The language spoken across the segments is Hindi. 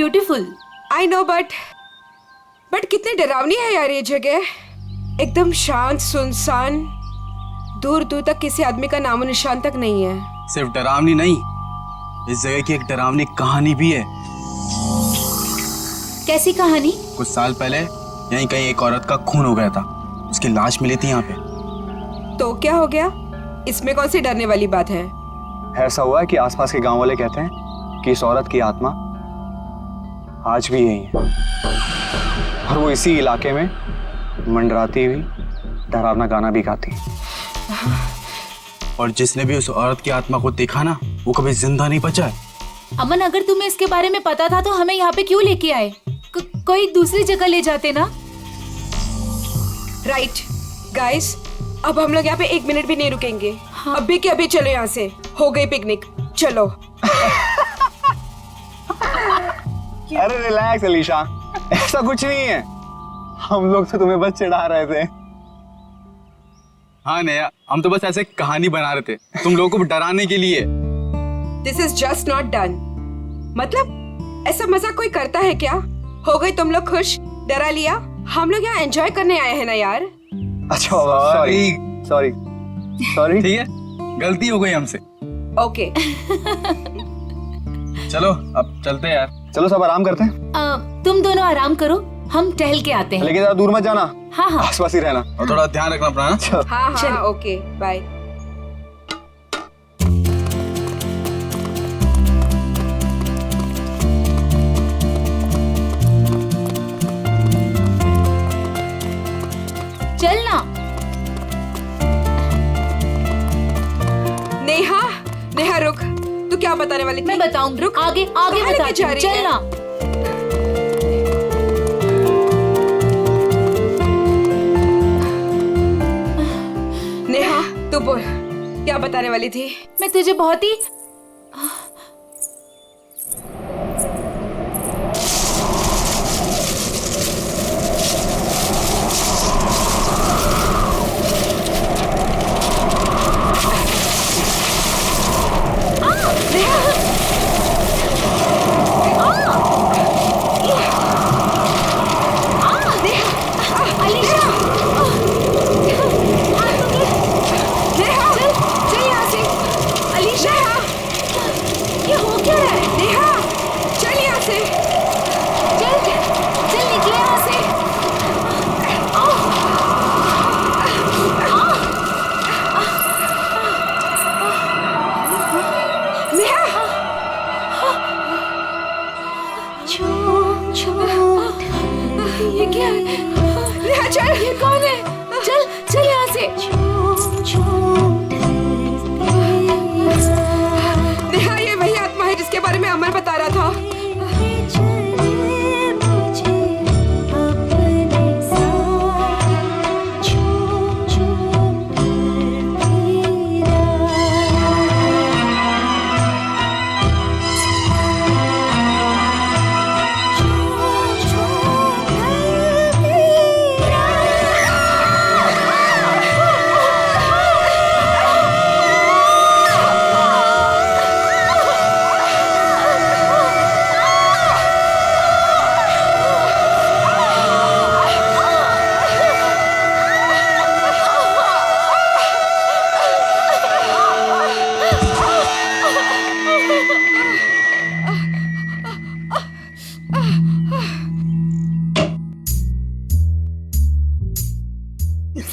ब्यूटीफुल। आई नो बट कितनी डरावनी है यार ये जगह। एकदम शांत सुनसान, दूर दूर तक किसी आदमी का नामो निशान तक नहीं है। सिर्फ डरावनी नहीं, इस जगह की एक डरावनी कहानी भी है। कैसी कहानी? कुछ साल पहले यहीं कहीं एक औरत का खून हो गया था, उसकी लाश मिली थी यहाँ पे। तो क्या हो गया? इसमें कौन सी डरने वाली बात है? ऐसा हुआ है कि आसपास के गांव वाले कहते हैं कि इस औरत की आत्मा आज भी यही है और वो इसी इलाके में मंडराती हुई डरावना गाना भी गाती है। और जिसने भी उस औरत की आत्मा को देखा ना, वो कभी जिंदा नहीं बचा है। अमन, अगर तुम्हें इसके बारे में पता था तो हमें यहाँ पे क्यों लेके आए? कोई दूसरी जगह ले जाते ना। राइट गाइस, अब हम लोग यहाँ पे 1 मिनट भी नहीं रुकेंगे। हाँ। अभी के अभी चलो यहाँ से, हो गई पिकनिक, चलो। अरे रिलैक्स अलीशा, ऐसा कुछ नहीं है, हम लोग तो तुम्हें बस चिढ़ा रहे थे। हाँ नेहा, हम तो बस ऐसे कहानी बना रहे थे तुम लोगों को डराने के लिए। This is just not done. मतलब ऐसा मजाक कोई करता है क्या? हो गई तुम लोग खुश, डरा लिया। हम लोग यहाँ एंजॉय करने आए हैं ना यार। अच्छा सॉरी सॉरी सॉरी। ठीक है, गलती हो गई हमसे। ओके चलो अब चलते हैं यार। चलो सब आराम करते हैं। तुम दोनों आराम करो, हम टहल के आते हैं। लेकिन ज़्यादा दूर मत जाना। हाँ हाँ, आसपास ही रहना और थोड़ा ध्यान रखना अपना। हाँ हाँ ओके बाय। चलना। नेहा, नेहा रुक, तू क्या बताने वाली थी? मैं बताऊं, रुक, आगे आगे कहाँ लेके बताती जा हूँ, रही है? चलना। नेहा तू बोल, क्या बताने वाली थी? मैं तुझे बहुत ही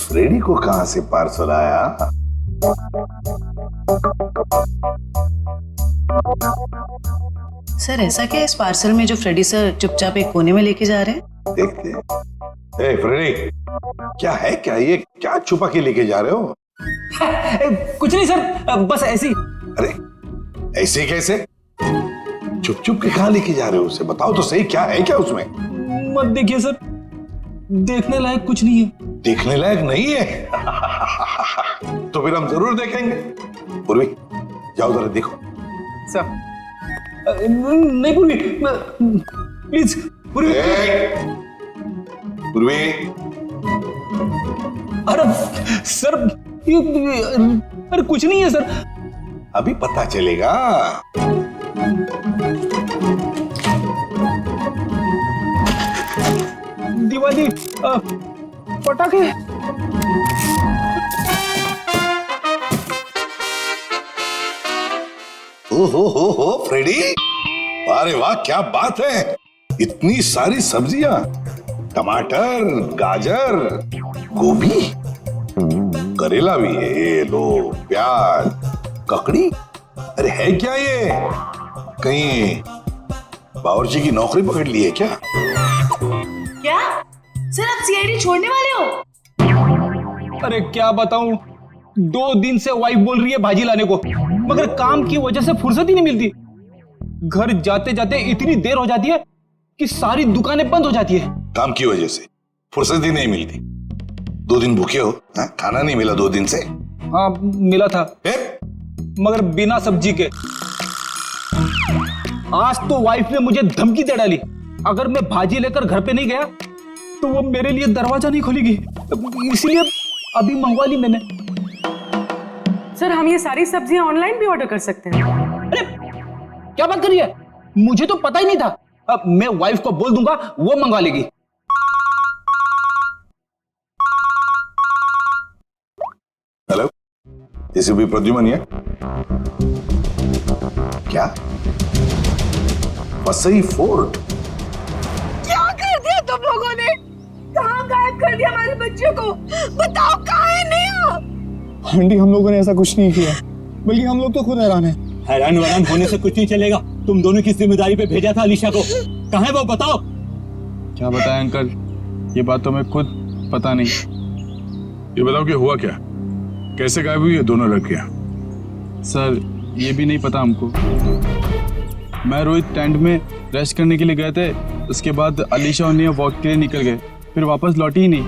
फ्रेडी को कहां से पार्सल आया? सर ऐसा क्या है इस पार्सल में जो फ्रेडी सर चुपचाप एक कोने में लेके जा रहे हैं? देखते हैं। फ्रेडी, क्या है? क्या ये क्या छुपा के लेके जा रहे हो? कुछ नहीं सर, बस ऐसी। अरे ऐसे कैसे? चुप चुप के कहां लेके जा रहे हो उसे? बताओ तो सही, क्या है क्या उसमें? मत देखिए सर, देखने लायक कुछ नहीं है। देखने लायक नहीं है? तो फिर हम जरूर देखेंगे। पूर्वी जाओ जरा देखो। सर नहीं पूर्वी, प्लीज पूर्वी। पूर्वी, अरे सर अरे कुछ नहीं है सर। अभी पता चलेगा। दिवाली पटाखे। हो फ्रेडी, अरे वाह क्या बात है, इतनी सारी सब्जियां, टमाटर, गाजर, गोभी, करेला भी है, ये लो प्याज, ककड़ी। अरे है क्या ये, कहीं बावर्ची की नौकरी पकड़ ली है क्या? क्या सर आप सीआईडी छोड़ने वाले हो? अरे क्या बताऊं, 2 दिन से वाइफ बोल रही है भाजी लाने को, मगर काम की वजह से फुर्सत ही नहीं मिलती। घर जाते जाते इतनी देर हो जाती है कि सारी दुकानें बंद हो जाती है। काम की वजह से फुर्सत ही नहीं मिलती। 2 दिन भूखे हो, खाना नहीं मिला 2 दिन से? हाँ मिला था, फिर? मगर बिना सब्जी के। आज तो वाइफ ने मुझे धमकी दे डाली, अगर मैं भाजी लेकर घर पे नहीं गया तो वो मेरे लिए दरवाजा नहीं खोलेगी, इसलिए अभी मंगवा ली मैंने। सर हम ये सारी सब्जियां ऑनलाइन भी ऑर्डर कर सकते हैं? अरे क्या बात कर रही है, मुझे तो पता ही नहीं था। अब मैं वाइफ को बोल दूंगा, वो मंगवा लेगी। हेलो, एसीपी प्रद्युमन है क्या? वसई फोर्ट? क्या कर दिया तुम लोगों ने? कहाँ गायब कर दिया हमारे बच्चे को? बताओ कहाँ है नेहा? आंटी हम लोगों ने ऐसा कुछ नहीं किया, बल्कि हम लोग तो खुद हैरान हैं। हैरान वैरान होने से कुछ नहीं चलेगा। तुम दोनों की जिम्मेदारी पे भेजा था अलीशा को, कहाँ है वो बताओ। क्या बताएं अंकल, ये बात तो मैं खुद पता नहीं। ये बताओ कि हुआ क्या, कैसे गायब हुई है दोनों लड़कियां? सर ये भी नहीं पता हमको। मैं रोहित टेंट में रेस्ट करने के लिए गए थे, उसके बाद अलीशा और नेहा वॉक के लिए निकल गए, फिर वापस लौटी ही नहीं।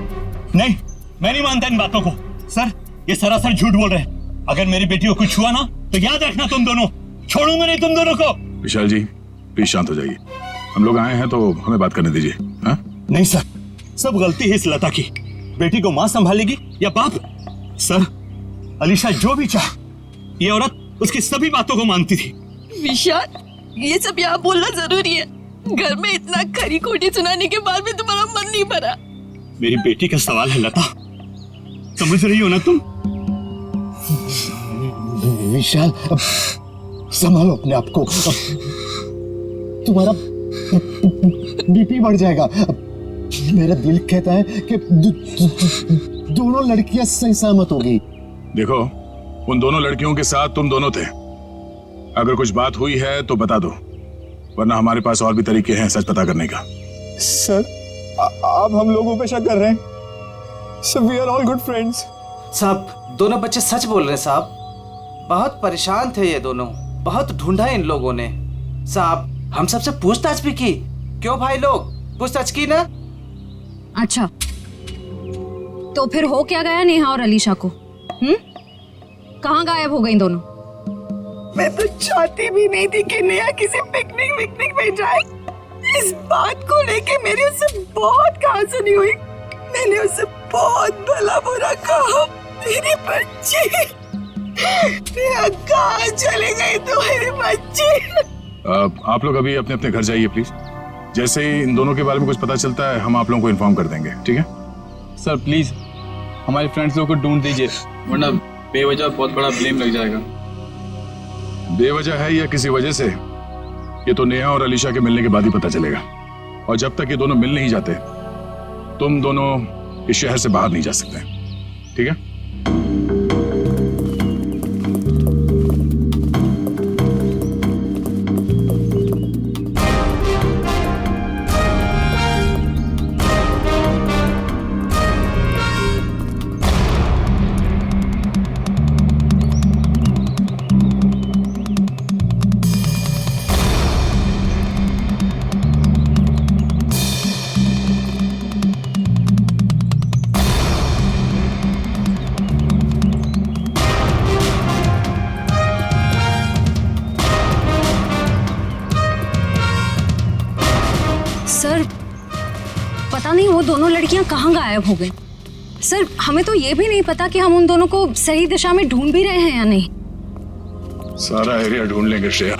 नहीं, मैं नहीं मानता इन बातों को। सर ये सरासर झूठ बोल रहे हैं। अगर मेरी बेटी को कुछ हुआ ना तो याद रखना, तुम दोनों छोड़ूंगा नहीं तुम दोनों को। विशाल जी प्लीज शांत हो जाइए, हम लोग आए हैं तो हमें बात करने दीजिए। हाँ? नहीं सर, सब गलती है इस लता की। बेटी को माँ संभालेगी या बाप? सर अलीशा जो भी चाहे, ये औरत उसकी सभी बातों को मानती थी। विशाल ये सब यहाँ बोलना जरूरी है? घर में इतना खरी खोटी सुनाने के बाद भी तुम्हारा मन नहीं भरा? मेरी बेटी का सवाल है लता, समझ रही हो ना तुम? विशाल संभालो अपने आप को, तुम्हारा बीपी बढ़ जाएगा। मेरा दिल कहता है कि दोनों लड़कियां सही सहमत होगी। देखो उन दोनों लड़कियों के साथ तुम दोनों थे, अगर कुछ बात हुई है तो बता दो, वरना हमारे पास और भी तरीके हैं सच पता करने का। सर आप हम लोगों पे शक कर रहे हैं? Sir we are all good friends. साहब दोनों बच्चे सच बोल रहे हैं साहब, बहुत परेशान थे ये दोनों, बहुत ढूंढा इन लोगों ने। साहब हम सबसे पूछताछ भी की। क्यों भाई लोग, पूछताछ की ना? अच्छा तो फिर हो क्या गया नेहा और अलीशा को? कहाँ गायब हो गई दोनों? मैं तो चाहती भी नहीं थी कि नेहा किसी पिकनिक में जाए। इस बात को लेके मेरी उससे बहुत कहासुनी हुई। मैंने उससे बहुत भला बुरा कहा। मेरी बच्ची नेहा कहाँ चले गई तुम्हारी बच्ची? आप लोग अभी अपने अपने घर जाइए प्लीज। जैसे ही इन दोनों के बारे में कुछ पता चलता है हम आप लोगों को इन्फॉर्म कर देंगे, ठीक है? सर प्लीज हमारे फ्रेंड्स लोगों को ढूंढ दीजिए, वरना बेवजह बहुत बड़ा ब्लेम लग जाएगा। बेवजह है या किसी वजह से, ये तो नेहा और अलीशा के मिलने के बाद ही पता चलेगा। और जब तक ये दोनों मिल नहीं जाते तुम दोनों इस शहर से बाहर नहीं जा सकते, ठीक है? सर पता नहीं वो दोनों लड़कियां कहाँ गायब हो गई। सर हमें तो ये भी नहीं पता कि हम उन दोनों को सही दिशा में ढूंढ भी रहे हैं या नहीं। सारा एरिया ढूंढ लेंगे श्रेया,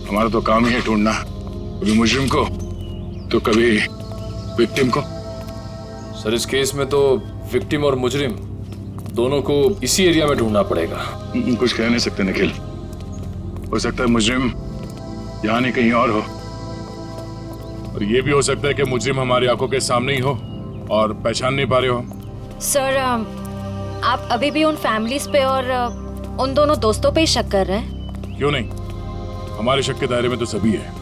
हमारा तो काम ही है ढूंढना, कभी मुजरिम को तो कभी विक्टिम को। सर इस केस में तो विक्टिम और मुजरिम दोनों को इसी एरिया में ढूंढना पड़ेगा। कुछ कह नहीं सकते निखिल, हो सकता है मुजरिम यहाँ नहीं कहीं और हो, और ये भी हो सकता है कि मुजरिम हमारी आंखों के सामने ही हो और पहचान नहीं पा रहे हो। सर आप अभी भी उन फैमिलीज पे और उन दोनों दोस्तों पे ही शक कर रहे हैं? क्यों नहीं, हमारे शक के दायरे में तो सभी है।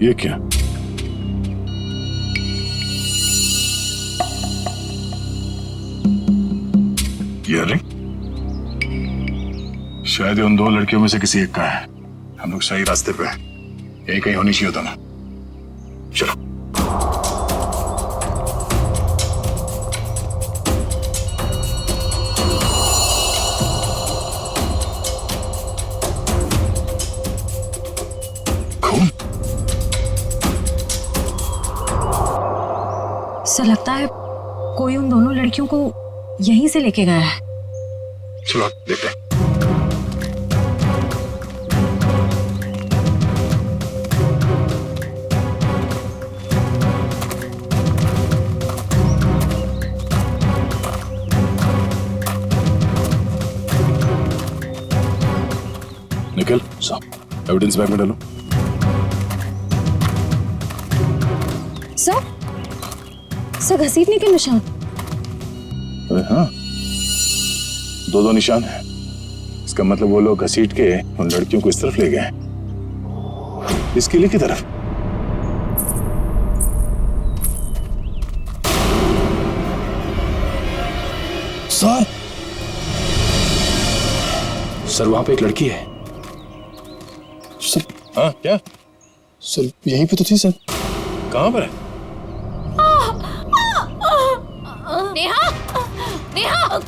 ये क्या? ये रिंग शायद उन दो लड़कियों में से किसी एक का है। हम लोग सही रास्ते पे हैं, यही कहीं होनी चाहिए था ना। चलो सर लगता है कोई उन दोनों लड़कियों को यहीं से लेके गया है। चलो देखते हैं। निकल साहब, एविडेंस बैग में डालो। सर घसीटने के निशान। अरे हाँ, दो निशान है। इसका मतलब वो लोग घसीट के उन लड़कियों को इस तरफ ले गए, इस किले की तरफ। सर वहां पे एक लड़की है। सर हाँ क्या? सर यहीं पे तो थी सर। कहां पर है? नेहा, नेहा,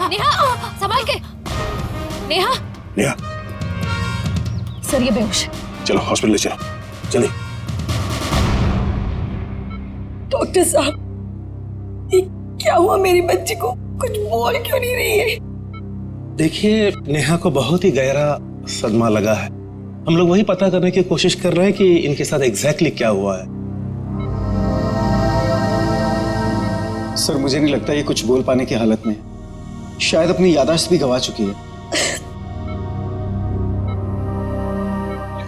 नेहा, संभाल के। नेहा, नेहा, सर ये बेहोश। चलो हॉस्पिटल ले चलो, जल्दी। डॉक्टर साहब, ये क्या हुआ मेरी बच्ची को? कुछ बोल क्यों नहीं रही है? देखिए, नेहा को बहुत ही गहरा सदमा लगा है। हम लोग वही पता करने की कोशिश कर रहे हैं कि इनके साथ एग्जैक्टली क्या हुआ है। सर मुझे नहीं लगता ये कुछ बोल पाने की हालत में, शायद अपनी याददाश्त भी गंवा चुकी है।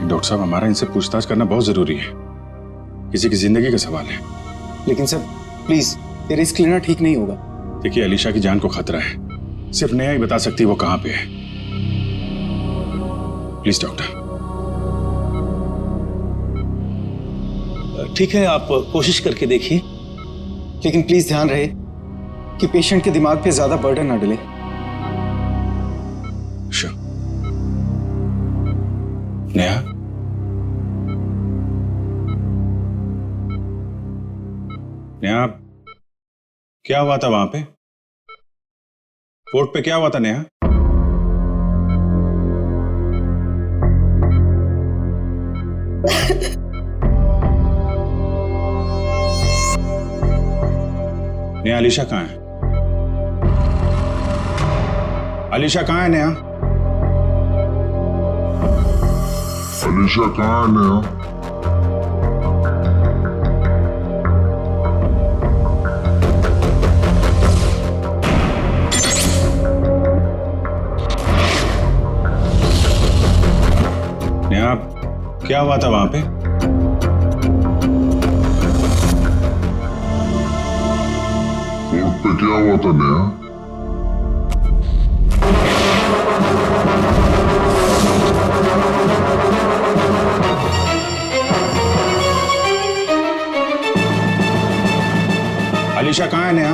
डॉक्टर साहब, हमारा इनसे पूछताछ करना बहुत जरूरी है, किसी की जिंदगी का सवाल है। लेकिन सर प्लीज, ये रिस्क लेना ठीक नहीं होगा। देखिए, अलीशा की जान को खतरा है, सिर्फ नेहा ही बता सकती है वो कहां पे है। Please doctor. ठीक है, आप कोशिश करके देखिए, लेकिन प्लीज ध्यान रहे कि पेशेंट के दिमाग पे ज्यादा बर्डन ना डले। नेहा, नेहा, क्या हुआ था वहां पे? कोर्ट पे क्या हुआ था नेहा? नेहा, अलीशा कहाँ है? अलीशा कहाँ है नेहा? अलीशा कहाँ है नेहा? नेहा, क्या हुआ था वहां पे? कोर्ट पे क्या हुआ था नेहा? अलीशा कहाँ है नेहा?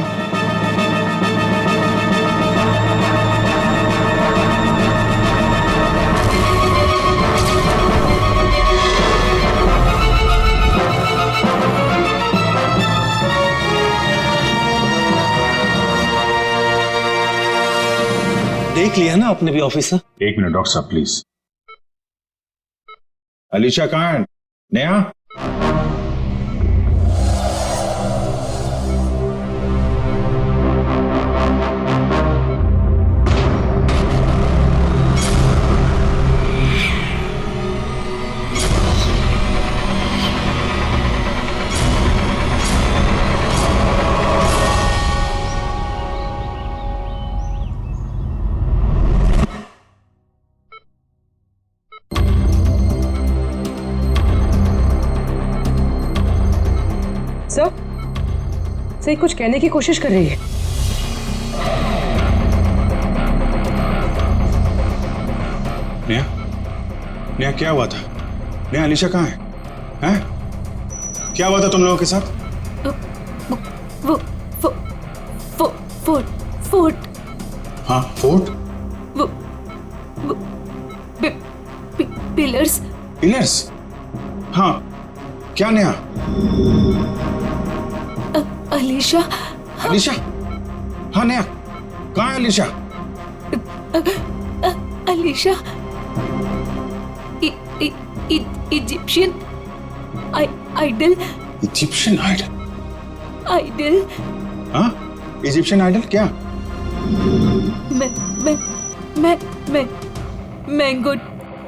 देख लिया ना आपने भी ऑफिसर? एक मिनट डॉक्टर साहब प्लीज। अलीशा कहाँ है नेहा? सही कुछ कहने की कोशिश कर रही है। नेहा, नेहा क्या हुआ था? नेहा, अलीशा कहाँ है? हैं? क्या हुआ था तुम लोगों के साथ? फोर्ट। हाँ, फोर्ट? पिलर्स। पिलर्स? हाँ, क्या नेहा? अलीशा। अलीशा? हाँ नेहा, कहाँ है Alisha? Alisha Egyptian idol. Egyptian idol? Idol. हाँ, इजिप्शियन आइडल क्या? Mango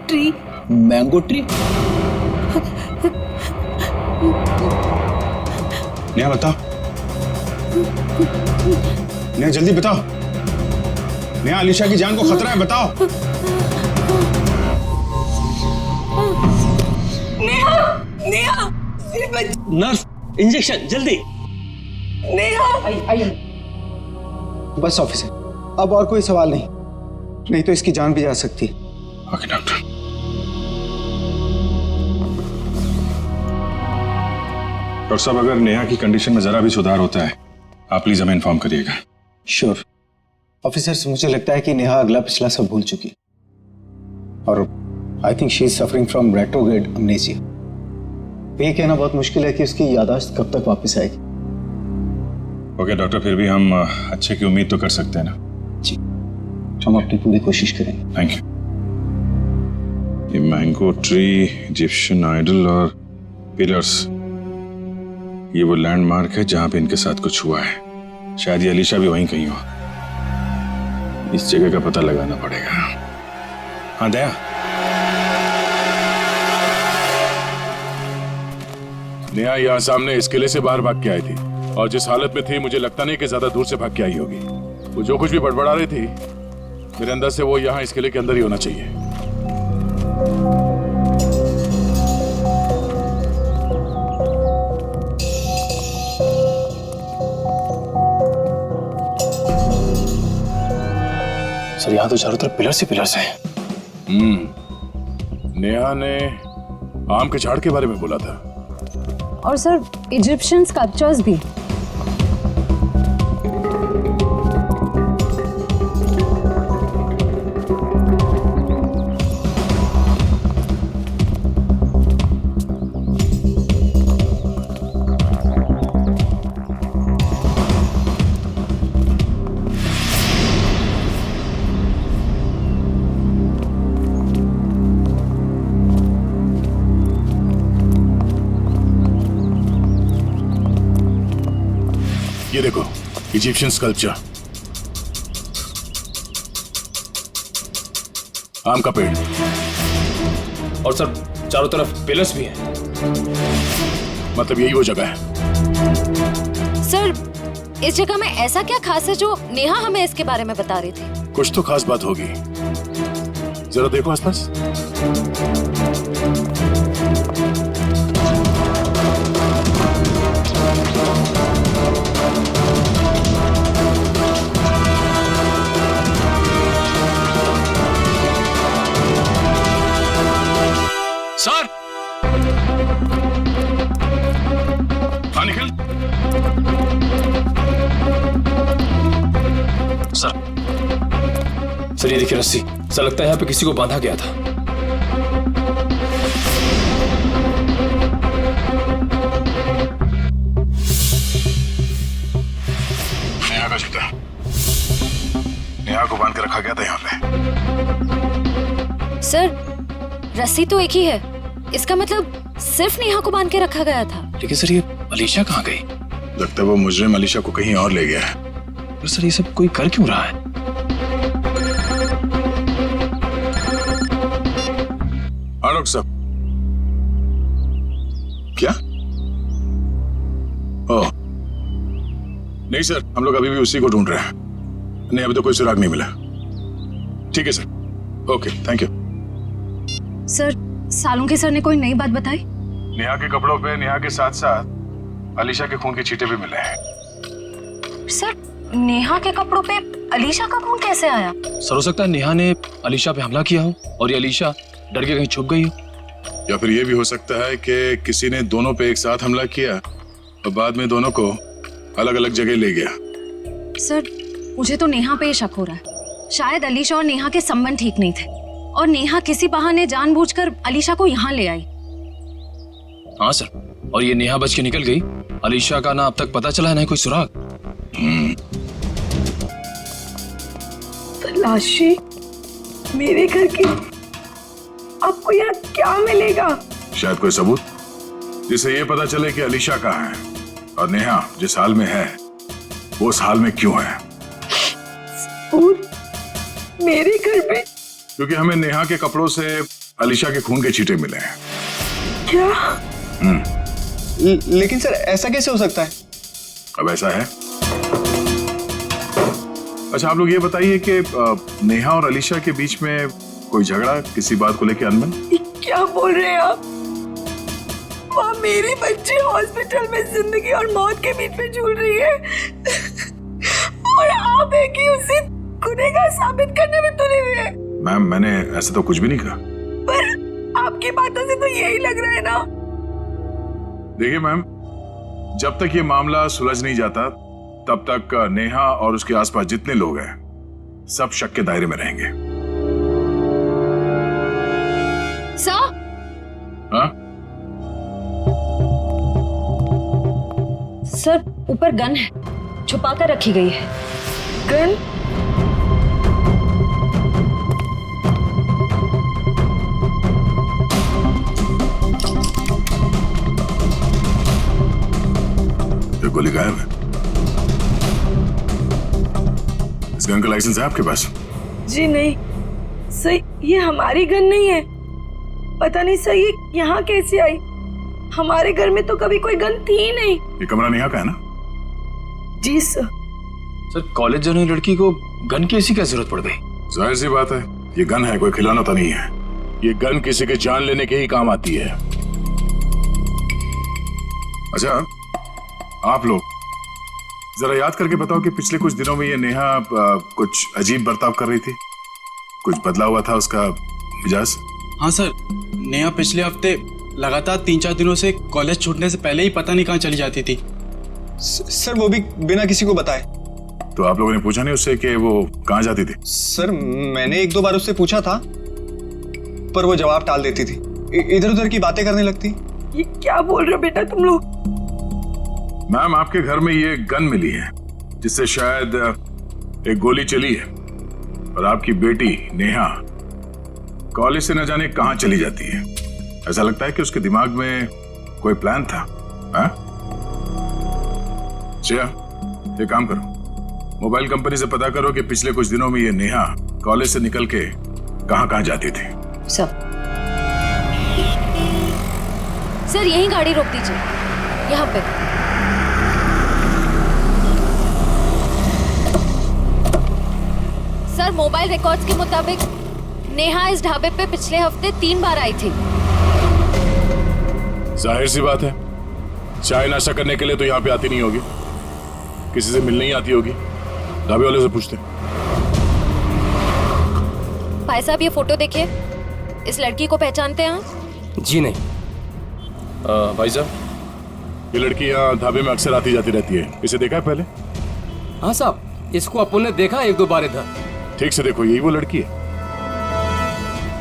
tree. Mango tree? Neha बताओ, नेहा जल्दी बताओ। नेहा, अलीशा की जान को खतरा है, बताओ। नेहा, नेहा, नर्स, इंजेक्शन जल्दी। नेहा। बस ऑफिसर, अब और कोई सवाल नहीं तो इसकी जान भी जा सकती है। Okay doctor. डॉक्टर साहब, अगर नेहा की कंडीशन में जरा भी सुधार होता है, आप प्लीज हमें इन्फॉर्म करिएगा। श्योर ऑफिसर, मुझे लगता है कि नेहा अगला पिछला सब भूल चुकी है और I think she is suffering from retrograde amnesia. ये कहना बहुत मुश्किल है कि उसकी याददाश्त कब तक वापस आएगी। ओके डॉक्टर, फिर भी हम अच्छे की उम्मीद तो कर सकते हैं ना? जी, हम अपनी पूरी कोशिश करेंगे। Thank you. ये मैंगो ट्री, इजिप्शियन आइडल और पिलर्स, ये वो लैंडमार्क है जहां पे इनके साथ कुछ हुआ है। शायद ये अलीशा भी वहीं कहीं हो। इस जगह का पता लगाना पड़ेगा। हाँ दया, नेहा यहाँ सामने इस किले से बाहर भाग के आई थी और जिस हालत में थी मुझे लगता नहीं कि ज्यादा दूर से भाग के आई होगी। वो जो कुछ भी बड़बड़ा रही थी, मेरे अंदर से वो यहाँ इस किले के अंदर ही होना चाहिए। सर, यहाँ तो चारों तरफ पिलर्स ही पिलर्स हैं। नेहा ने आम के झाड़ के बारे में बोला था। और सर, इजिप्शियन स्कल्पचर्स भी। ये देखो, इजिप्शियन स्कल्पचर, आम का पेड़, और सर चारों तरफ पिलर्स भी हैं। मतलब यही वो जगह है। सर, इस जगह में ऐसा क्या खास है जो नेहा हमें इसके बारे में बता रही थी? कुछ तो खास बात होगी। जरा देखो आसपास। सर, हाँ निखिल। सर ये देखिए रस्सी। सर लगता है यहाँ पे किसी को बांधा गया था। नेहा का जूता, नेहा को बांध के रखा गया था यहाँ पे। सर, रस्सी तो एक ही है, इसका मतलब सिर्फ नेहा को बांध के रखा गया था। लेकिन सर ये अलीशा कहाँ गई? लगता है वो मुजरिम अलीशा को कहीं और ले गया है। पर सर ये सब कोई कर क्यों रहा है? हाँ डॉक्टर साहब। क्या? ओह नहीं सर, हम लोग अभी भी उसी को ढूंढ रहे हैं। नहीं, अभी तो कोई सुराग नहीं मिला। ठीक है sir, okay thank you. Sir, Salunke sir ने कोई नई बात बताई? नेहा के कपड़ों पे नेहा के साथ साथ अलीशा के खून के छींटे भी मिले हैं। सर नेहा के कपड़ों पे अलीशा का खून कैसे आया? सर हो सकता है नेहा ने अलीशा पे हमला किया हो और ये अलीशा डर के कहीं छुप गई हो। या फिर ये भी हो सकता है कि किसी ने दोनों पे एक साथ हमला किया और बाद में दोनों को अलग अलग जगह ले गया। सर मुझे तो नेहा पे शक हो रहा है। शायद अलीशा और नेहा के संबंध ठीक नहीं थे और नेहा किसी बहाने जानबूझकर अलीशा को यहाँ ले आई। हाँ सर, और ये नेहा बच के निकल गई। अलीशा का ना अब तक पता चला है ना कोई सुराग। तलाशी मेरे घर की, आपको यहाँ क्या मिलेगा? शायद कोई सबूत जिससे ये पता चले कि अलीशा कहाँ है और नेहा जिस हाल में है वो उस हाल में क्यों है। सबूत मेरे घर पे? क्योंकि हमें नेहा के कपड़ों से अलीशा के खून के छींटे मिले हैं। क्या? लेकिन सर ऐसा कैसे हो सकता है? अब ऐसा है। अच्छा आप लोग ये बताइए कि नेहा और अलीशा के बीच में कोई झगड़ा किसी बात को लेकर अनबन? क्या बोल रहे हैं आप? वहाँ मेरी बच्ची हॉस्पिटल में जिंदगी और मौत के बीच में झूल रही है और आप है कि उसे गुनहगार साबित करने में तुले हुए हैं। मैम मैंने ऐसा तो कुछ भी नहीं कहा। पर आपकी बातों से तो यही लग रहा है ना। देखिए मैम, जब तक ये मामला सुलझ नहीं जाता तब तक नेहा और उसके आसपास जितने लोग हैं सब शक के दायरे में रहेंगे। सर? हाँ? सर ऊपर गन है, छुपा कर रखी गई है। गन? तो गोली गायब है। इस गन का लाइसेंस है आपके पास? जी नहीं सर, ये हमारी गन नहीं है। पता नहीं सर ये यहाँ कैसे आई। हमारे घर में तो कभी कोई गन थी ही नहीं। ये कमरा नेहा का है ना? जी सर। सर कॉलेज जाने वाली लड़की को गन की ऐसी क्या जरूरत पड़ गई? जाहिर सी बात है, ये गन है, कोई खिलौना तो नहीं है। ये गन किसी के जान लेने के ही काम आती है। अच्छा आप लोग जरा याद करके बताओ कि पिछले कुछ दिनों में ये नेहा कुछ अजीब बर्ताव कर रही थी, कुछ बदला हुआ था उसका मिजाज? हाँ सर, नेहा पिछले हफ्ते लगातार 3-4 दिनों से कॉलेज छूटने से पहले ही पता नहीं कहाँ चली जाती थी। सर वो भी बिना किसी को बताए। तो आप लोगों ने पूछा नहीं उससे कि वो कहाँ जाती थी? सर मैंने 1-2 बार उससे पूछा था पर वो जवाब टाल देती थी, इधर उधर की बातें करने लगती। ये क्या बोल रहे हो बेटा तुम लोग? मैम आपके घर में ये गन मिली है जिससे शायद एक गोली चली है और आपकी बेटी नेहा कॉलेज से न जाने कहां चली जाती है। ऐसा लगता है कि उसके दिमाग में कोई प्लान था। श्रेया एक काम करो, मोबाइल कंपनी से पता करो कि पिछले कुछ दिनों में ये नेहा कॉलेज से निकल के कहां जाती थी। सर यही गाड़ी रोक दीजिए, यहाँ पे। सर मोबाइल रिकॉर्ड्स के मुताबिक नेहा इस ढाबे पे पिछले हफ्ते 3 बार आई थी। जाहिर सी बात है, चाय नाश्ता करने के लिए तो यहाँ पे आती नहीं होगी, किसी से मिलने ही आती होगी। ढाबे वाले से पूछते। भाई साहब ये फोटो देखिए, इस लड़की को पहचानते हैं आप? जी नहीं। भाई साहब ये लड़की यहाँ ढाबे में अक्सर आती जाती रहती है, इसे देखा है पहले? हाँ साहब, इसको अपन ने देखा 1-2 बार इधर। ठीक से देखो, यही वो लड़की है।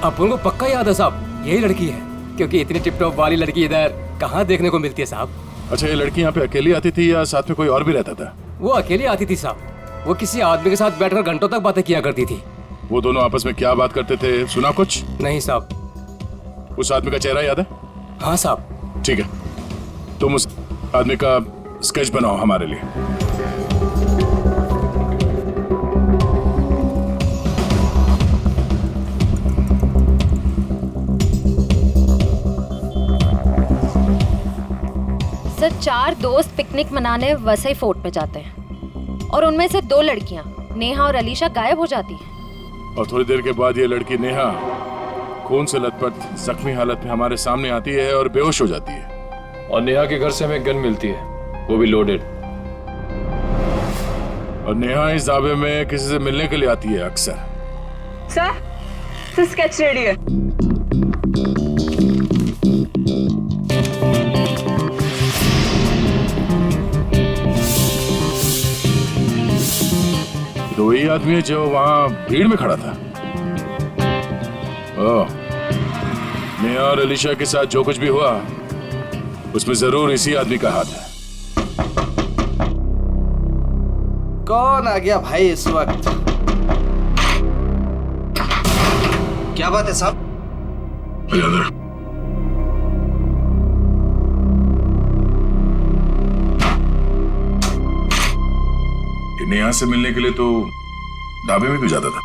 अपन को पक्का याद है साहब, यही लड़की है, क्योंकि इतनी टिप टॉप वाली लड़की इधर कहाँ देखने को मिलती है साहब। अच्छा ये लड़की यहाँ पे अकेली आती थी या साथ में कोई और भी रहता था? वो अकेली आती थी साहब, वो किसी आदमी के साथ बैठकर घंटों तक बातें किया करती थी। वो दोनों आपस में क्या बात करते थे, सुना कुछ? नहीं साहब। उस आदमी का चेहरा याद है? हाँ साहब। ठीक है, तुम उस आदमी का स्केच बनाओ हमारे लिए। सर 4 दोस्त पिकनिक मनाने वसई फोर्ट में जाते हैं और उनमें से 2 लड़कियां नेहा और अलीशा गायब हो जाती हैं। और थोड़ी देर के बाद ये लड़की नेहा खून से लथपथ जख्मी हालत में हमारे सामने आती है और बेहोश हो जाती है। और नेहा के घर से हमें गन मिलती है, वो भी लोडेड। और नेहा इस ढाबे में किसी से मिलने के लिए आती है अक्सर। सर स्केच रेडी है। तो वही आदमी है जो वहां भीड़ में खड़ा था। ओह, नेहा और अलीशा के साथ जो कुछ भी हुआ उसमें जरूर इसी आदमी का हाथ है। कौन आ गया भाई इस वक्त? क्या बात है साहब? नेहा से मिलने के लिए तो ढाबे में क्यों जाता था?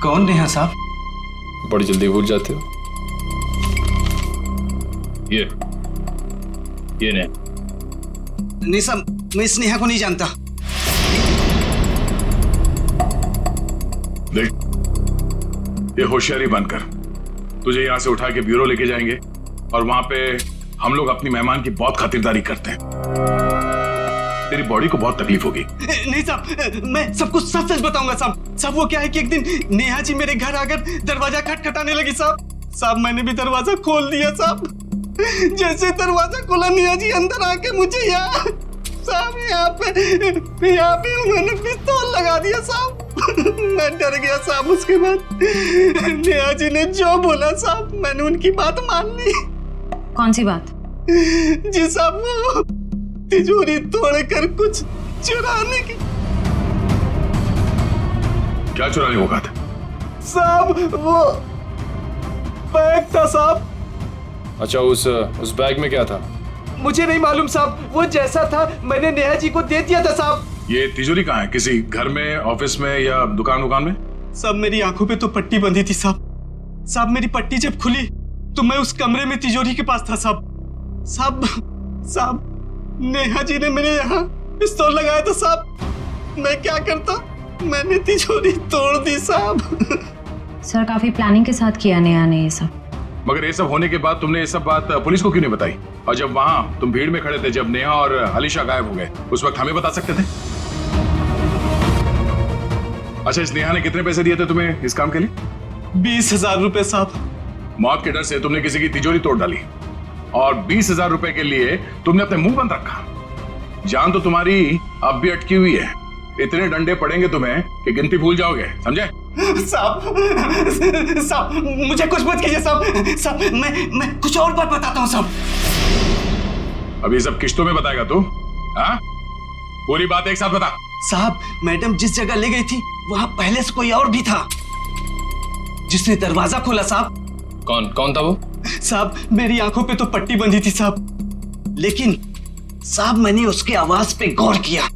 कौन नेहा साहब? बड़ी जल्दी भूल जाते हो। ये नेहा। नहीं साहब, मैं इस नेहा को नहीं जानता। देख, ये होशियारी बनकर तुझे यहां से उठा के ब्यूरो लेके जाएंगे और वहां पे हम लोग अपनी मेहमान की बहुत खातिरदारी करते हैं। तेरी बॉडी को बहुत तकलीफ होगी। नहीं साहब, मैं सबको सच सच बताऊंगा साहब। साहब वो क्या है कि एक दिन नेहा जी मेरे घर आकर दरवाजा खटखटाने लगी साहब। मैंने भी दरवाजा खोल दिया साहब। जैसे दरवाजा खोला नेहा जी अंदर आके मुझे यहाँ पे उन्होंने पिस्तौल लगा दिया साहब। मैं डर गया साहब। उसके बाद नेहा जी ने जो बोला साहब, मैंने उनकी बात मान ली। कौन सी बात? जी साहब, वो तिजोरी तोड़कर कुछ चुराने की। क्या चुराने को कहा था? साहब वो बैग था साहब। अच्छा, उस बैग में क्या था? मुझे नहीं मालूम साहब, वो जैसा था मैंने नेहा जी को दे दिया था साहब। ये तिजोरी कहाँ है? किसी घर में, ऑफिस में या दुकान में? साहब मेरी आंखों पे तो पट्टी बंधी थी साहब। मेरी पट्टी जब खुली तो मैं उस कमरे में तिजोरी के पास था साहब। नेहा जी ने मेरे यहाँ पिस्तौल लगाया था साहब। मैं क्या करता, मैंने तिजोरी तोड़ दी साहब। सर काफी प्लानिंग के साथ किया नेहा ने ये सब। मगर ये सब होने के बाद तुमने ये सब बात पुलिस को क्यों नहीं बताई? और जब वहां तुम भीड़ में खड़े थे, जब नेहा और अलीशा गायब हो गए, उस वक्त हमें बता सकते थे। अच्छा, इस नेहा ने कितने पैसे दिए थे तुम्हें इस काम के लिए? 20,000 रुपए साहब। मौत के डर से तुमने किसी की तिजोरी तोड़ डाली और 20,000 रुपए के लिए तुमने अपने मुंह बंद रखा। जान तो तुम्हारी अब भी अटकी हुई है। इतने डंडे पड़ेंगे तुम्हें कि गिनती भूल जाओगे, समझे? साहब मुझे कुछ मत कीजिए साहब। मैं कुछ और बात बताता हूँ साहब। अभी सब किश्तों में बताएगा तू? हाँ, पूरी बात एक साथ बता। साहब मैडम जिस जगह ले गई थी वहां पहले से कोई और भी था जिसने दरवाजा खोला साहब। कौन था वो? साहब मेरी आंखों पे तो पट्टी बंधी थी साहब, लेकिन साहब मैंने उसके आवाज पे गौर किया।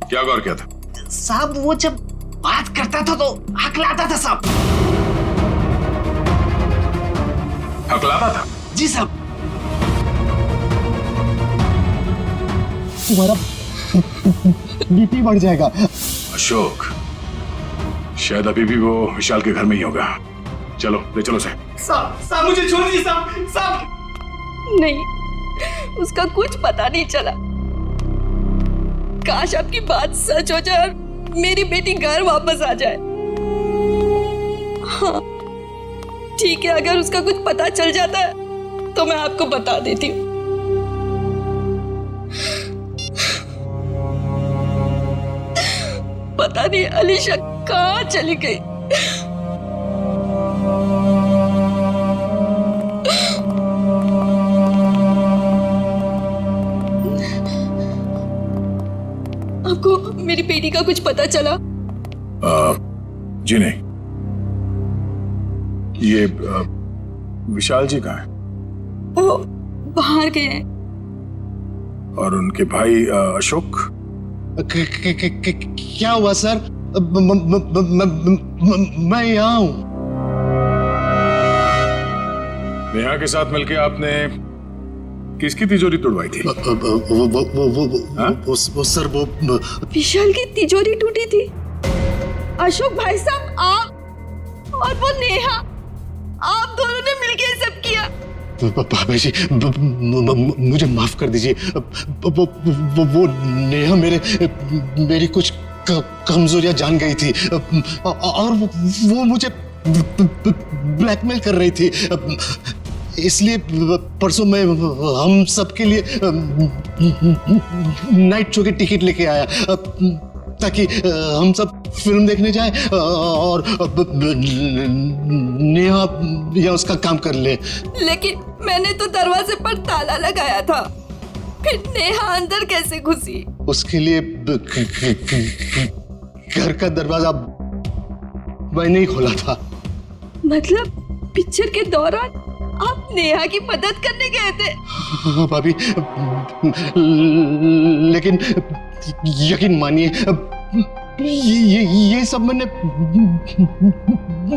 क्या गौर किया था? साहब वो जब बात करता था तो हकलाता था साहब। हकलाता था? जी साहब। तुम्हारा बीपी बढ़ जाएगा। अशोक, शायद अभी भी वो विशाल के घर में ही होगा। चलो ले चलो से। साहब मुझे छोड़ दीजिए साहब। नहीं, उसका कुछ पता नहीं चला। काश आपकी बात सच हो जाए और मेरी बेटी घर वापस आ जाए। हाँ ठीक है, अगर उसका कुछ पता चल जाता है तो मैं आपको बता देती हूँ। पता नहीं अलीशा कहाँ चली गई। आपको मेरी बेटी का कुछ पता चला? जी नहीं। ये विशाल जी कहाँ हैं? वो बाहर गए हैं। और उनके भाई अशोक? क्या हुआ सर? मैं यहाँ हूँ। नेहा के साथ मिलके आपने किसकी तिजोरी तोड़वाई थी? वो सर वो विशाल की तिजोरी टूटी थी। अशोक भाई साहब, आप और वो नेहा, आप दोनों ने मिलके ये सब किया। बाबा जी मुझे माफ कर दीजिए। वो नेहा मेरी कुछ कमजोरियां जान गई थी और वो मुझे ब्लैकमेल कर रही थी, इसलिए परसों मैं हम सबके लिए नाइट शो की टिकट लेके आया ताकि हम सब फिल्म देखने जाए और नेहा या उसका काम कर ले। लेकिन मैंने तो दरवाजे पर ताला लगाया था, फिर नेहा अंदर कैसे घुसी? उसके लिए घर का दरवाजा मैंने ही खोला था। मतलब पिक्चर के दौरान आप नेहा की मदद करने गए थे? हाँ भाभी, लेकिन यकीन मानिए ये सब मैंने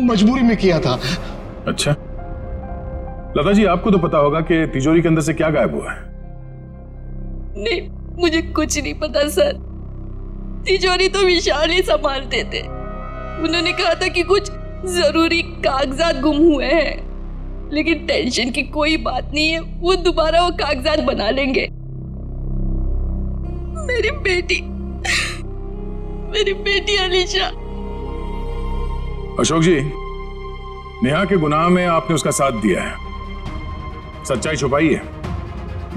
मजबूरी में किया था। अच्छा लता जी, आपको तो पता होगा कि तिजोरी के अंदर से क्या गायब हुआ है? नहीं, मुझे कुछ नहीं पता सर। तिजोरी तो विशाल ही संभालते थे। उन्होंने कहा था कि कुछ जरूरी कागजात गुम हुए हैं, लेकिन टेंशन की कोई बात नहीं है, वो दोबारा वो कागजात बना लेंगे। मेरी बेटी अलीशा। अशोक जी, नेहा के गुनाह में आपने उसका साथ दिया है। सच्चाई छुपाई है,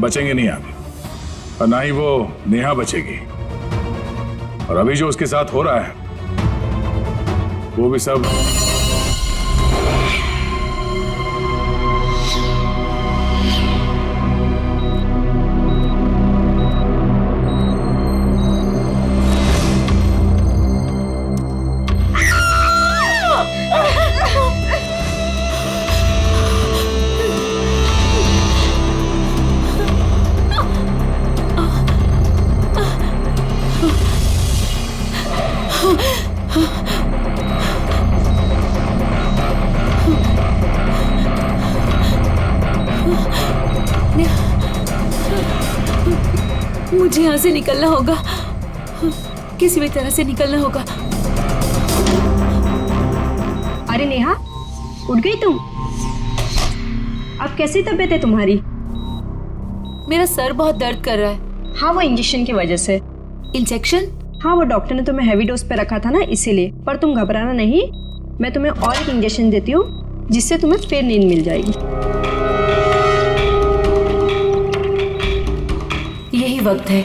बचेंगे नहीं आप, और ना ही वो नेहा बचेगी। और अभी जो उसके साथ हो रहा है वो भी सब मुझे यहाँ से निकलना होगा, किसी भी तरह से निकलना होगा। अरे नेहा, उठ गई तुम? अब कैसी तबीयत है तुम्हारी? मेरा सर बहुत दर्द कर रहा है। हाँ, वो इंजेक्शन की वजह से। इंजेक्शन? हाँ, वो डॉक्टर ने तुम्हें हैवी डोज पे रखा था ना, इसीलिए। पर तुम घबराना नहीं, मैं तुम्हें और एक इंजेक्शन देती हूँ जिससे तुम्हें फिर नींद मिल जाएगी। यही वक्त है,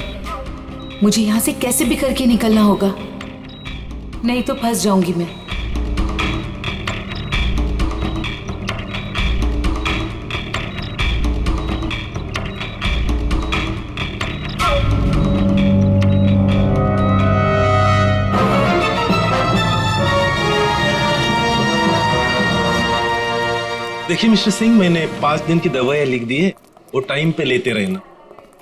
मुझे यहाँ से कैसे भी करके निकलना होगा, नहीं तो फंस जाऊंगी मैं। देखिए मिस्टर सिंह, मैंने 5 दिन की दवाइयाँ लिख दी है, वो टाइम पे लेते रहना,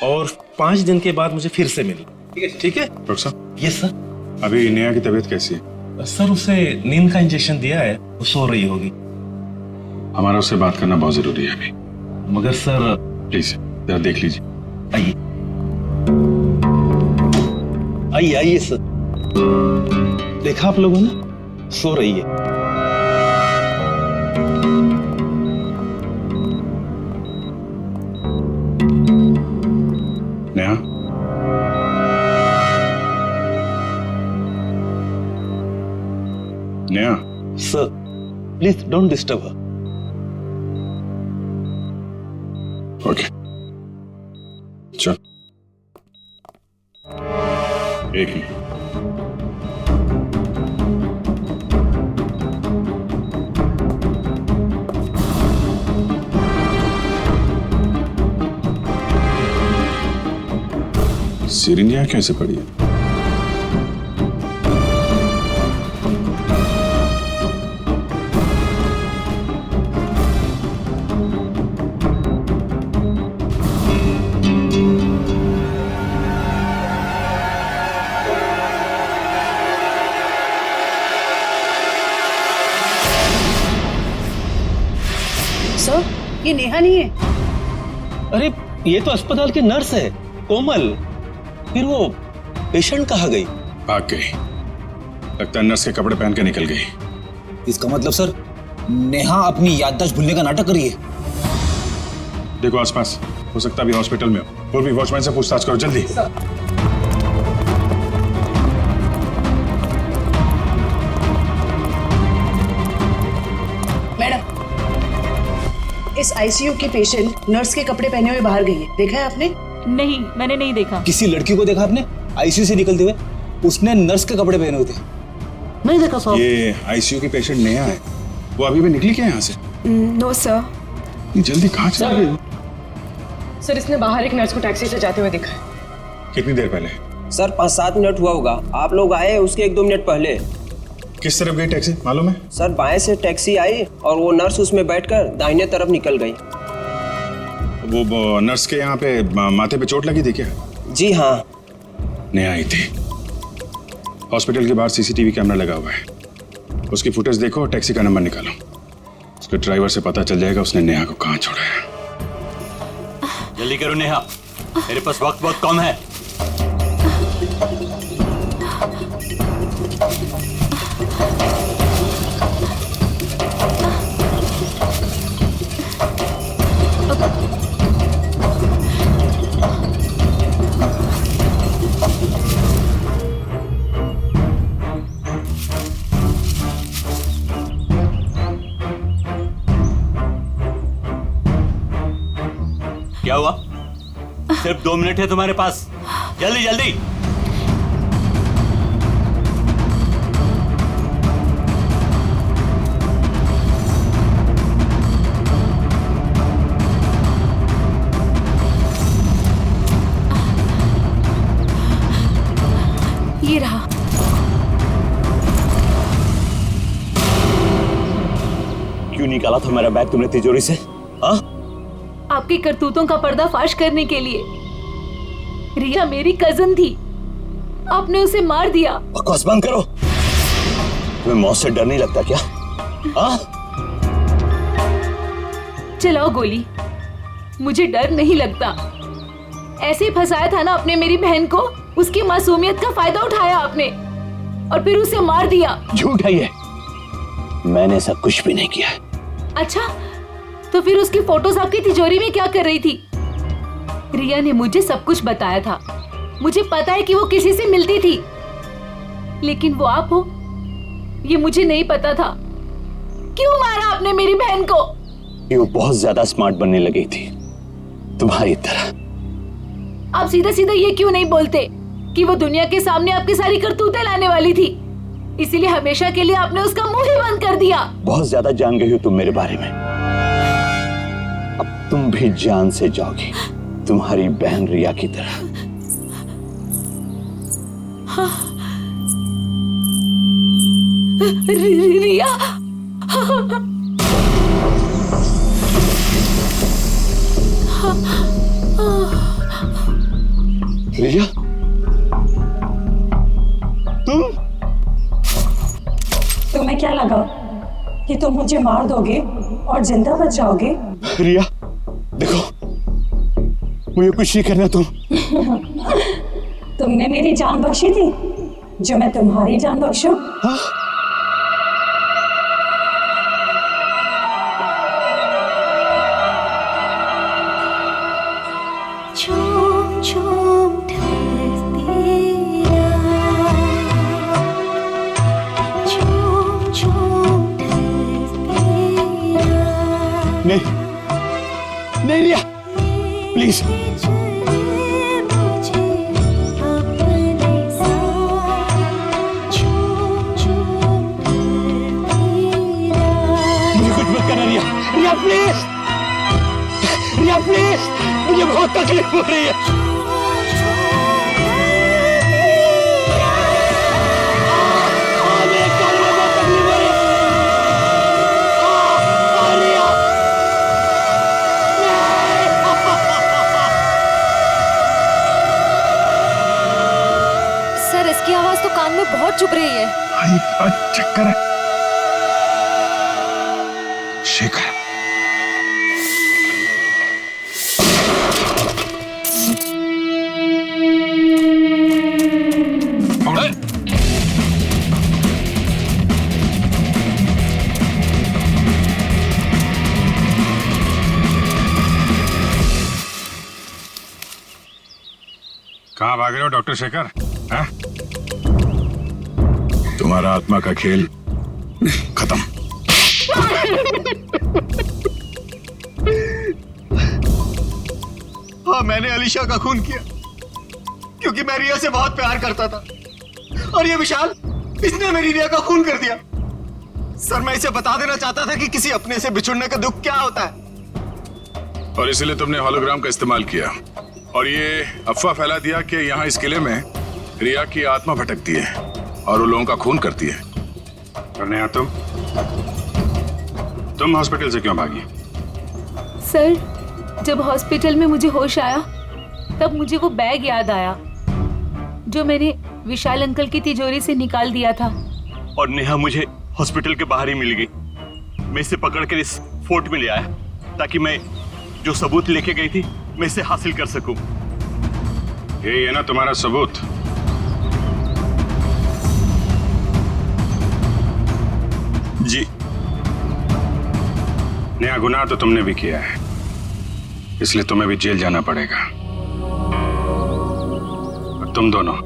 और 5 दिन के बाद मुझे फिर से मिलना। ठीक है डॉक्टर साहब? Yes sir. अभी नेहा की तबीयत कैसी है? सर, उसे नींद का इंजेक्शन दिया है, वो सो रही होगी। हमारा उससे बात करना बहुत जरूरी है अभी। मगर सर प्लीज जरा देख लीजिए। आइए आइए आइए सर। देखा आप लोगों ने, सो रही है। Neha, Neha. Sir please don't disturb her. Okay, चल। एक मिनट। सिरिंज यहाँ कैसे पड़ी है? सर, ये नेहा नहीं है। अरे ये तो अस्पताल की नर्स है, कोमल। फिर वो पेशेंट कहाँ गई? भाग गई। लगता है नर्स के कपड़े पहन के निकल गई। इसका मतलब सर, नेहा अपनी याददाश्त भूलने का नाटक कर रही है। देखो आसपास, हो सकता है अभी हॉस्पिटल में हो। पूर्वी वॉचमैन से पूछताछ करो जल्दी। मैडम, इस आईसीयू की पेशेंट नर्स के कपड़े पहने हुए बाहर गई है, देखा है आपने? नहीं, मैंने नहीं देखा। किसी लड़की को देखा आपने आईसीयू से निकलते हुए? उसने नर्स के कपड़े पहने हुए थे। नहीं देखा साहब। ये आईसीयू की पेशेंट नेहा है, वो अभी भी निकली क्या यहाँ से? No sir. जल्दी कहाँ चली गई? सर, इसने बाहर एक नर्स को टैक्सी से जाते हुए देखा है। कितनी देर पहले? सर 5-7 मिनट हुआ होगा। आप लोग आए उसके 1-2 मिनट पहले। किस तरफ गई टैक्सी मालूम है? सर बाएं से टैक्सी आई और वो नर्स उसमें बैठकर दाहिने तरफ निकल गई। वो नर्स के यहाँ पे माथे पे चोट लगी थी क्या? जी हाँ। नेहा आई थी। हॉस्पिटल के बाहर सीसीटीवी कैमरा लगा हुआ है, उसकी फुटेज देखो और टैक्सी का नंबर निकालो। उसके ड्राइवर से पता चल जाएगा उसने नेहा को कहाँ छोड़ा है। जल्दी करो नेहा, मेरे पास वक्त बहुत कम है। क्या हुआ? सिर्फ 2 मिनट है तुम्हारे पास, जल्दी जल्दी। ये रहा। क्यों निकाला था मेरा बैग तुमने तिजोरी से? हाँ? आपकी करतूतों का पर्दाफाश करने के लिए। रिया मेरी कजन थी, आपने उसे मार दिया। बकवास बंद करो। तुम्हें मौत से डर नहीं लगता क्या? हाँ? चलाओ गोली, मुझे डर नहीं लगता। ऐसे ही फंसाया था ना आपने मेरी बहन को, उसकी मासूमियत का फायदा उठाया आपने और फिर उसे मार दिया। झूठ है ये, मैंने सब कुछ भी नहीं किया। अच्छा, तो फिर उसकी फोटोज आपकी तिजोरी में क्या कर रही थी? रिया ने मुझे सब कुछ बताया था। मुझे पता है कि वो किसी से मिलती थी, लेकिन वो आप हो ये मुझे नहीं पता था। क्यों मारा आपने मेरी बहन को? वो बहुत ज्यादा स्मार्ट बनने लगी थी तुम्हारी तरह। आप सीधा सीधा ये क्यों नहीं बोलते कि वो दुनिया के सामने आपकी सारी करतूतें लाने वाली थी, इसीलिए हमेशा के लिए आपने उसका मुंह ही बंद कर दिया। बहुत ज्यादा जान गई हो तुम मेरे बारे में, अब तुम भी जान से जाओगी तुम्हारी बहन रिया की तरह। हाँ। रिया रिया तुम्हें क्या लगा कि तुम मुझे मार दोगे और जिंदा बच जाओगे? रिया देखो, मुझे कुछ नहीं करना। तुमने मेरी जान बख्शी थी, जो मैं तुम्हारी जान बख्शूं? झूम झूम ढलती रात, झूम झूम ढलती रात। नहीं नहीं Riya please. Riya please, Riya please, मुझे बहुत तकलीफ हो रही है। सर इसकी आवाज तो कान में बहुत चुभ रही है। चक्कर है। शेखर कहाँ भाग रहे हो डॉक्टर शेखर? हाँ? तुम्हारा आत्मा का खेल खत्म। हाँ, मैंने अलीशा का खून किया क्योंकि मैं रिया से बहुत प्यार करता था, और ये विशाल, इसने मेरी रिया का खून कर दिया। सर, मैं इसे बता देना चाहता था कि किसी अपने से बिछुड़ने का दुख क्या होता है। और इसीलिए तुमने हॉलोग्राम का इस्तेमाल किया और ये अफवाह फैला दिया कि यहाँ इस किले में रिया की आत्मा भटकती है और वो लोगों का खून करती है। और नेहा, तुम हॉस्पिटल से क्यों भागी? सर, जब हॉस्पिटल में मुझे होश आया तब मुझे वो बैग याद आया जो मैंने विशाल अंकल की तिजोरी से निकाल दिया था। और नेहा मुझे हॉस्पिटल के बाहर ही मिल गई। मैं इसे पकड़कर इस फोर्ट में ले आया ताकि मैं जो सबूत लेके गई थी मैं इसे हासिल कर सकूं। यही है ना तुम्हारा सबूत? जी। नया गुनाह तो तुमने भी किया है, इसलिए तुम्हें भी जेल जाना पड़ेगा। और तुम दोनों,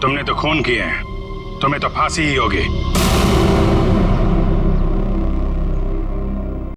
तुमने तो खून किए हैं, तुम्हें तो फांसी ही होगी।